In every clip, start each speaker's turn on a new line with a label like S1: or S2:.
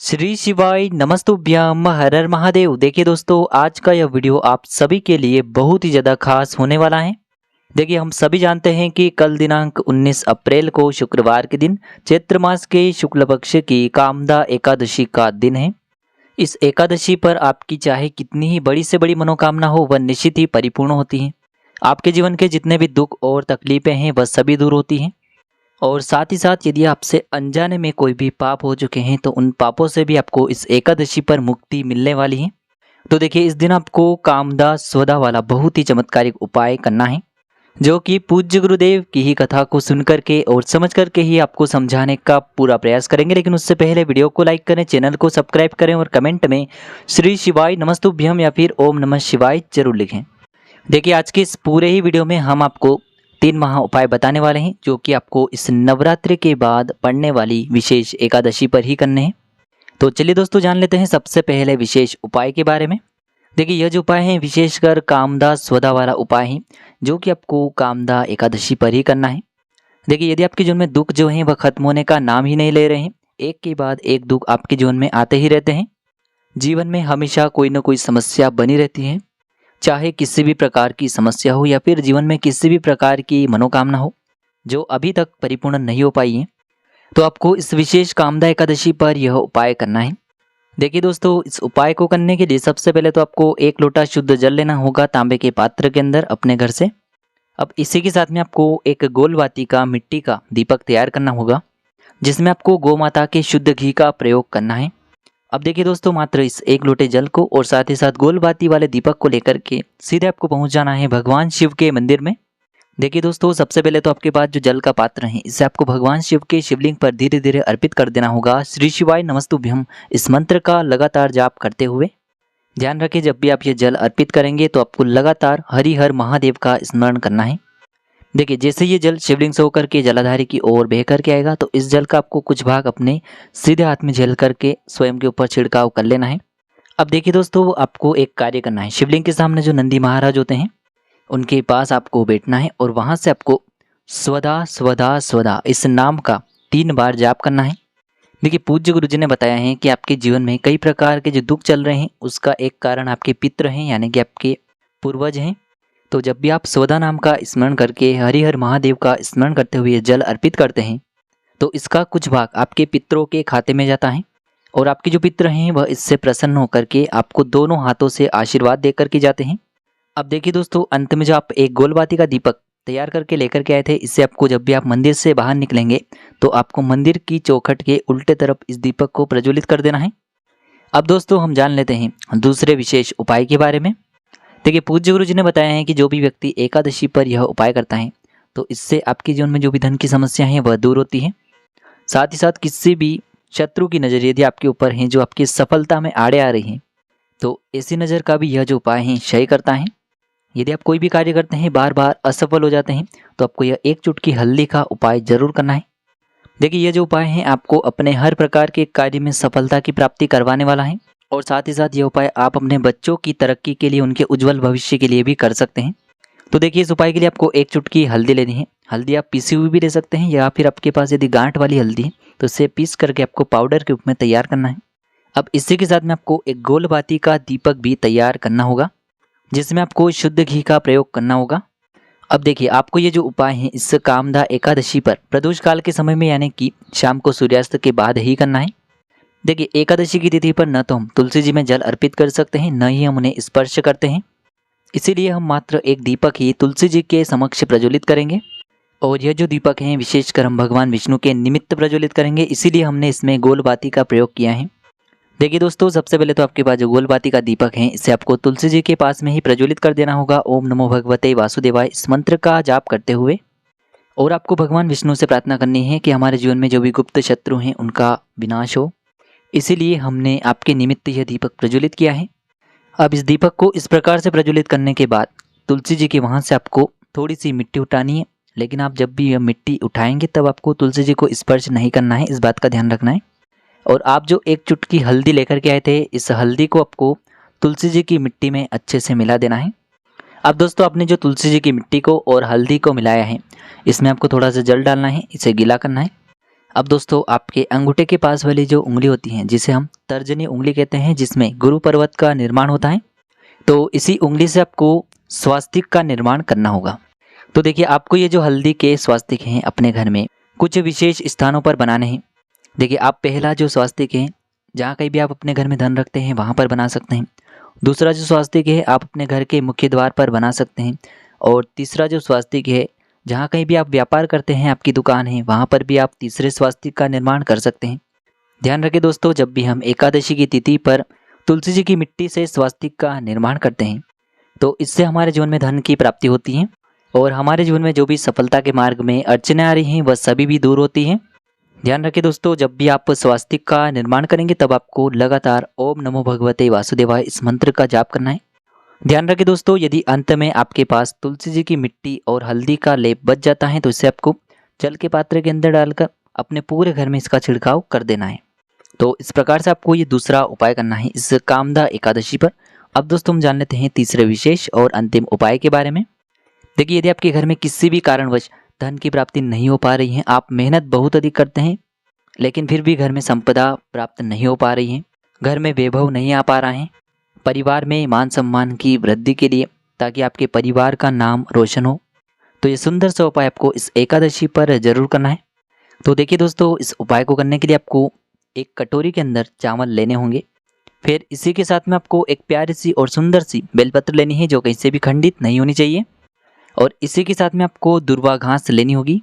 S1: श्री शिवाय नमस्तुभ्यम हर हर महादेव। देखिए दोस्तों, आज का यह वीडियो आप सभी के लिए बहुत ही ज़्यादा खास होने वाला है। देखिए, हम सभी जानते हैं कि कल दिनांक 19 अप्रैल को शुक्रवार के दिन चैत्र मास के शुक्ल पक्ष की कामदा एकादशी का दिन है। इस एकादशी पर आपकी चाहे कितनी ही बड़ी से बड़ी मनोकामना हो, वह निश्चित ही परिपूर्ण होती है। आपके जीवन के जितने भी दुख और तकलीफें हैं वह सभी दूर होती हैं। और साथ ही साथ यदि आपसे अनजाने में कोई भी पाप हो चुके हैं तो उन पापों से भी आपको इस एकादशी पर मुक्ति मिलने वाली है। तो देखिए, इस दिन आपको कामदा स्वदा वाला बहुत ही चमत्कारिक उपाय करना है, जो कि पूज्य गुरुदेव की ही कथा को सुन करके और समझ करके ही आपको समझाने का पूरा प्रयास करेंगे। लेकिन उससे पहले वीडियो को लाइक करें, चैनल को सब्सक्राइब करें और कमेंट में श्री शिवाय नमस्तुभ्यम या फिर ओम नमः शिवाय जरूर लिखें। देखिए, आज के इस पूरे ही वीडियो में हम आपको 3 महा उपाय बताने वाले हैं, जो कि आपको इस नवरात्रि के बाद पड़ने वाली विशेष एकादशी पर ही करने हैं। तो चलिए दोस्तों, जान लेते हैं सबसे पहले विशेष उपाय के बारे में। देखिए, यह जो उपाय है विशेषकर कामदा स्वदा वाला उपाय है, जो कि आपको कामदा एकादशी पर ही करना है। देखिए, यदि आपके जीवन में दुख जो है वह खत्म होने का नाम ही नहीं ले रहे हैं, एक के बाद एक दुख आपके जीवन में आते ही रहते हैं, जीवन में हमेशा कोई ना कोई समस्या बनी रहती है, चाहे किसी भी प्रकार की समस्या हो या फिर जीवन में किसी भी प्रकार की मनोकामना हो जो अभी तक परिपूर्ण नहीं हो पाई है, तो आपको इस विशेष कामदा एकादशी पर यह उपाय करना है। देखिए दोस्तों, इस उपाय को करने के लिए सबसे पहले तो आपको 1 लोटा शुद्ध जल लेना होगा तांबे के पात्र के अंदर अपने घर से। अब इसी के साथ में आपको एक गोल बाती का मिट्टी का दीपक तैयार करना होगा, जिसमें आपको गौ माता के शुद्ध घी का प्रयोग करना है। अब देखिए दोस्तों, मात्र इस 1 लोटे जल को और साथ ही साथ गोल बाती वाले दीपक को लेकर के सीधे आपको पहुंच जाना है भगवान शिव के मंदिर में। देखिए दोस्तों, सबसे पहले तो आपके पास जो जल का पात्र है, इसे आपको भगवान शिव के शिवलिंग पर धीरे धीरे अर्पित कर देना होगा। श्री शिवाय नमस्तुभ्यम इस मंत्र का लगातार जाप करते हुए। ध्यान रखें, जब भी आप ये जल अर्पित करेंगे तो आपको लगातार हरि हर महादेव का स्मरण करना है। देखिए, जैसे ये जल शिवलिंग से होकर के जलाधारी की ओर बह करके आएगा तो इस जल का आपको कुछ भाग अपने सीधे हाथ में झेल करके स्वयं के ऊपर छिड़काव कर लेना है। अब देखिए दोस्तों, आपको एक कार्य करना है। शिवलिंग के सामने जो नंदी महाराज होते हैं उनके पास आपको बैठना है और वहां से आपको स्वदा स्वदा स्वदा इस नाम का 3 बार जाप करना है। देखिए, पूज्य गुरु जी ने बताया है कि आपके जीवन में कई प्रकार के जो दुख चल रहे हैं उसका एक कारण आपके पितृ हैं, यानी कि आपके पूर्वज हैं। तो जब भी आप स्वदा नाम का स्मरण करके हरिहर महादेव का स्मरण करते हुए जल अर्पित करते हैं तो इसका कुछ भाग आपके पितरों के खाते में जाता है और आपके जो पितर हैं वह इससे प्रसन्न होकर के आपको दोनों हाथों से आशीर्वाद देकर के जाते हैं। अब देखिए दोस्तों, अंत में जो आप एक गोलबाती का दीपक तैयार करके लेकर के आए थे, इससे आपको जब भी आप मंदिर से बाहर निकलेंगे तो आपको मंदिर की चौखट के उल्टे तरफ इस दीपक को प्रज्वलित कर देना है। अब दोस्तों, हम जान लेते हैं दूसरे विशेष उपाय के बारे में। देखिए, पूज्य गुरु जी ने बताया है कि जो भी व्यक्ति एकादशी पर यह उपाय करता है तो इससे आपके जीवन में जो भी धन की समस्या है वह दूर होती है। साथ ही साथ किसी भी शत्रु की नज़र यदि आपके ऊपर है जो आपकी सफलता में आड़े आ रही है तो ऐसी नज़र का भी यह जो उपाय है क्षय करता है। यदि आप कोई भी कार्य करते हैं बार बार असफल हो जाते हैं तो आपको यह 1 चुटकी हल्दी का उपाय जरूर करना है। देखिए, यह जो उपाय है आपको अपने हर प्रकार के कार्य में सफलता की प्राप्ति करवाने वाला है और साथ ही साथ ये उपाय आप अपने बच्चों की तरक्की के लिए, उनके उज्जवल भविष्य के लिए भी कर सकते हैं। तो देखिए, इस उपाय के लिए आपको 1 चुटकी हल्दी लेनी है। हल्दी आप पीसी हुई भी ले सकते हैं या फिर आपके पास यदि गांठ वाली हल्दी है तो इसे पीस करके आपको पाउडर के रूप में तैयार करना है। अब इसी के साथ में आपको एक गोल बाती का दीपक भी तैयार करना होगा, जिसमें आपको शुद्ध घी का प्रयोग करना होगा। अब देखिए, आपको ये जो उपाय है इस कामदा एकादशी पर प्रदोष काल के समय में, यानी कि शाम को सूर्यास्त के बाद ही करना है। देखिए, एकादशी की तिथि पर न तो हम तुलसी जी में जल अर्पित कर सकते हैं, न ही हम उन्हें स्पर्श करते हैं। इसीलिए हम मात्र एक दीपक ही तुलसी जी के समक्ष प्रज्वलित करेंगे और यह जो दीपक है विशेषकर हम भगवान विष्णु के निमित्त प्रज्वलित करेंगे, इसीलिए हमने इसमें गोल बाती का प्रयोग किया है। देखिए दोस्तों, सबसे पहले तो आपके पास जो गोल बाती का दीपक है इसे आपको तुलसी जी के पास में ही प्रज्वलित कर देना होगा। ओम नमो भगवते वासुदेवाय इस मंत्र का जाप करते हुए। और आपको भगवान विष्णु से प्रार्थना करनी है कि हमारे जीवन में जो भी गुप्त शत्रु हैं उनका विनाश हो, इसीलिए हमने आपके निमित्त यह दीपक प्रज्वलित किया है। अब इस दीपक को इस प्रकार से प्रज्वलित करने के बाद तुलसी जी के वहाँ से आपको थोड़ी सी मिट्टी उठानी है, लेकिन आप जब भी यह मिट्टी उठाएंगे तब आपको तुलसी जी को स्पर्श नहीं करना है, इस बात का ध्यान रखना है। और आप जो 1 चुटकी हल्दी लेकर के आए थे, इस हल्दी को आपको तुलसी जी की मिट्टी में अच्छे से मिला देना है। अब दोस्तों, आपने जो तुलसी जी की मिट्टी को और हल्दी को मिलाया है इसमें आपको थोड़ा सा जल डालना है, इसे गीला करना है। अब दोस्तों आपके अंगूठे के पास वाली जो उंगली होती है जिसे हम तर्जनी उंगली कहते हैं, जिसमें गुरु पर्वत का निर्माण होता है, तो इसी उंगली से आपको स्वास्तिक का निर्माण करना होगा। तो देखिए आपको ये जो हल्दी के स्वास्तिक हैं अपने घर में कुछ विशेष स्थानों पर बनाने हैं। देखिए आप पहला जो स्वास्तिक है, जहाँ कहीं भी आप अपने घर में धन रखते हैं वहाँ पर बना सकते हैं। दूसरा जो स्वास्तिक है आप अपने घर के मुख्य द्वार पर बना सकते हैं। और तीसरा जो स्वास्तिक है, जहाँ कहीं भी आप व्यापार करते हैं, आपकी दुकान है, वहाँ पर भी आप तीसरे स्वास्तिक का निर्माण कर सकते हैं। ध्यान रखें दोस्तों, जब भी हम एकादशी की तिथि पर तुलसी जी की मिट्टी से स्वास्तिक का निर्माण करते हैं तो इससे हमारे जीवन में धन की प्राप्ति होती है और हमारे जीवन में जो भी सफलता के मार्ग में अड़चनें आ रही हैं वह सभी भी दूर होती हैं। ध्यान रखें दोस्तों, जब भी आप स्वास्तिक का निर्माण करेंगे तब आपको लगातार ओम नमो भगवते वासुदेवाय इस मंत्र का जाप करना है। ध्यान रखें दोस्तों, यदि अंत में आपके पास तुलसी जी की मिट्टी और हल्दी का लेप बच जाता है तो इसे आपको जल के पात्र के अंदर डालकर अपने पूरे घर में इसका छिड़काव कर देना है। तो इस प्रकार से आपको ये दूसरा उपाय करना है इस कामदा एकादशी पर। अब दोस्तों हम जान लेते हैं तीसरे विशेष और अंतिम उपाय के बारे में। देखिए यदि आपके घर में किसी भी कारणवश धन की प्राप्ति नहीं हो पा रही है, आप मेहनत बहुत अधिक करते हैं लेकिन फिर भी घर में संपदा प्राप्त नहीं हो पा रही है, घर में वैभव नहीं आ पा रहा है, परिवार में मान सम्मान की वृद्धि के लिए ताकि आपके परिवार का नाम रोशन हो, तो ये सुंदर सा उपाय आपको इस एकादशी पर जरूर करना है। तो देखिए दोस्तों, इस उपाय को करने के लिए आपको एक कटोरी के अंदर चावल लेने होंगे। फिर इसी के साथ में आपको एक प्यारी सी और सुंदर सी बेलपत्र लेनी है जो कहीं से भी खंडित नहीं होनी चाहिए। और इसी के साथ में आपको दुर्वा घास लेनी होगी।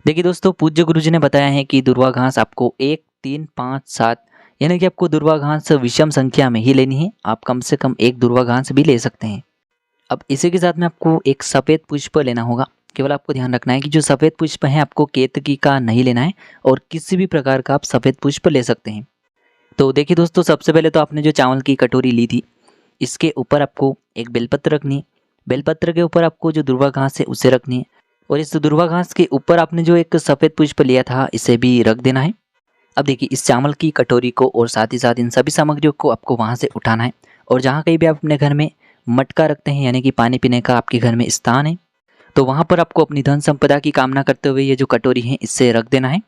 S1: देखिए दोस्तों, पूज्य गुरु जी ने बताया है कि दुर्वा घास आपको 1, 3, 5, 7 यानी कि आपको दुर्वा घास विषम संख्या में ही लेनी है। आप कम से कम एक दुर्वा घास भी ले सकते हैं। अब इसी के साथ में आपको एक सफ़ेद पुष्प लेना होगा। केवल आपको ध्यान रखना है कि जो सफ़ेद पुष्प है आपको केतकी का नहीं लेना है और किसी भी प्रकार का आप सफ़ेद पुष्प ले सकते हैं। तो देखिए दोस्तों, सबसे पहले तो आपने जो चावल की कटोरी ली थी इसके ऊपर आपको एक बेलपत्र रखनी है। बेलपत्र के ऊपर आपको जो दुर्वा घास है उसे रखनी है और इस दुर्वा घास के ऊपर आपने जो एक सफ़ेद पुष्प लिया था इसे भी रख देना है। अब देखिए इस चावल की कटोरी को और साथ ही साथ इन सभी सामग्रियों को आपको वहाँ से उठाना है और जहाँ कहीं भी आप अपने घर में मटका रखते हैं यानी कि पानी पीने का आपके घर में स्थान है, तो वहाँ पर आपको अपनी धन संपदा की कामना करते हुए ये जो कटोरी है इससे रख देना है।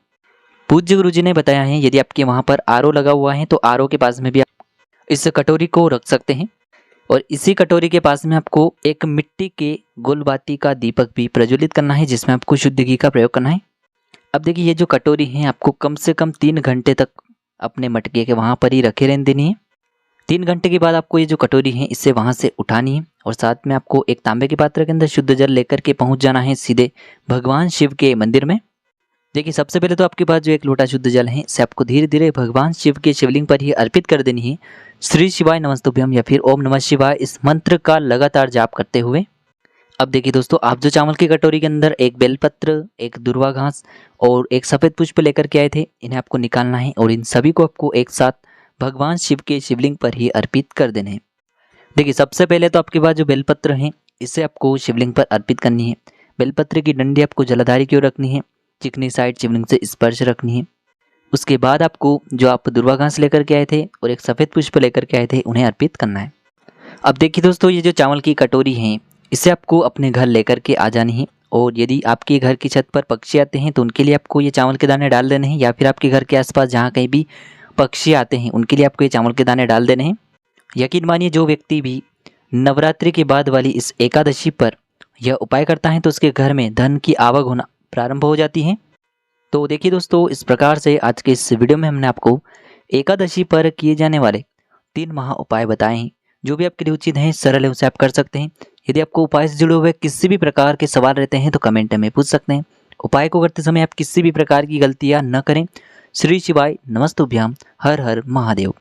S1: पूज्य गुरु जी ने बताया है यदि आपके वहाँ पर आरओ लगा हुआ है तो आरओ के पास में भी आप इस कटोरी को रख सकते हैं और इसी कटोरी के पास में आपको एक मिट्टी के गुलबाती का दीपक भी प्रज्वलित करना है जिसमें आपको शुद्ध घी का प्रयोग करना है। अब देखिए ये जो कटोरी है आपको कम से कम 3 घंटे तक अपने मटके के वहाँ पर ही रखे रहने देनी है। 3 घंटे के बाद आपको ये जो कटोरी है इससे वहाँ से उठानी है और साथ में आपको एक तांबे के पात्र के अंदर शुद्ध जल लेकर के पहुँच जाना है सीधे भगवान शिव के मंदिर में। देखिए सबसे पहले तो आपके पास जो एक लोटा शुद्ध जल है इसे आपको धीरे धीरे भगवान शिव के शिवलिंग पर ही अर्पित कर देनी है। श्री शिवाय नमस्तुभ्यम या फिर ओम नमः शिवाय इस मंत्र का लगातार जाप करते हुए। अब देखिए दोस्तों, आप जो चावल की कटोरी के अंदर एक बेलपत्र, एक दुर्वा घास और एक सफ़ेद पुष्प लेकर के आए थे, इन्हें आपको निकालना है और इन सभी को आपको एक साथ भगवान शिव के शिवलिंग पर ही अर्पित कर देने हैं। देखिए सबसे पहले तो आपके पास जो बेलपत्र हैं इसे आपको शिवलिंग पर अर्पित करनी है। बेलपत्र की डंडी आपको जलाधारी की ओर रखनी है, चिकनी साइड शिवलिंग से स्पर्श रखनी है। उसके बाद आपको जो आप दुर्वा घास लेकर के आए थे और एक सफ़ेद पुष्प लेकर के आए थे उन्हें अर्पित करना है। अब देखिए दोस्तों, ये जो चावल की कटोरी है इसे आपको अपने घर लेकर के आ जानी है और यदि आपके घर की छत पर पक्षी आते हैं तो उनके लिए आपको ये चावल के दाने डाल देने हैं या फिर आपके घर के आसपास जहाँ कहीं भी पक्षी आते हैं उनके लिए आपको ये चावल के दाने डाल देने हैं। यकीन मानिए जो व्यक्ति भी नवरात्रि के बाद वाली इस एकादशी पर यह उपाय करता है तो उसके घर में धन की आवक होना प्रारंभ हो जाती है। तो देखिए दोस्तों, इस प्रकार से आज के इस वीडियो में हमने आपको एकादशी पर किए जाने वाले 3 महा उपाय बताए हैं। जो भी आपके लिए उचित हैं, सरल है, उसे आप कर सकते हैं। यदि आपको उपाय से जुड़े हुए किसी भी प्रकार के सवाल रहते हैं तो कमेंट में पूछ सकते हैं। उपाय को करते समय आप किसी भी प्रकार की गलतियां न करें। श्री शिवाय नमस्तुभ्याम। हर हर महादेव।